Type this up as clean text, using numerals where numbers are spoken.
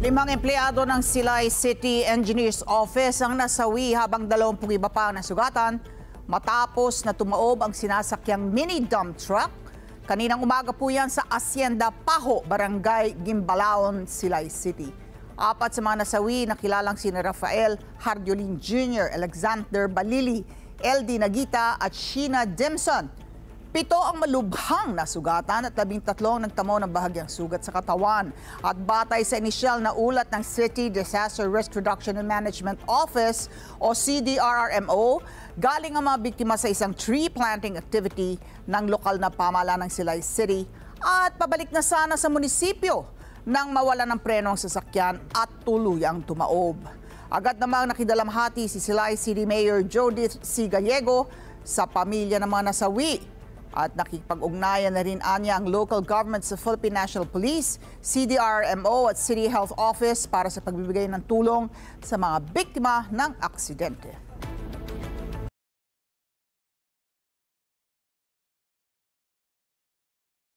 Limang empleyado ng Silay City Engineers Office ang nasawi habang 20 iba pa ang nasugatan matapos na tumaob ang sinasakyang mini dump truck. Kaninang umaga po yan sa Hacienda Paho, Barangay Gimbalaon, Silay City. Apat sa mga nasawi na kilalang sina Rafael Hardiolin Jr., Alexander Balili, LD Nagita at Sheena Dimson. 7 ang malubhang nasugatan at 13 ang nagtamo ng bahagyang sugat sa katawan. At batay sa inisyal na ulat ng City Disaster Risk Reduction and Management Office o CDRRMO, galing ang mga biktima sa isang tree planting activity ng lokal na pamahalaan ng Silay City at pabalik na sana sa munisipyo nang mawala ng preno ang sasakyan at tuluyang tumaob. Agad namang nakidalamhati si Silay City Mayor Judith C. Gallego sa pamilya ng mga nasawi. At nakikipag-ugnayan na rin anya ang local government sa Philippine National Police, CDRRMO at City Health Office para sa pagbibigay ng tulong sa mga biktima ng aksidente.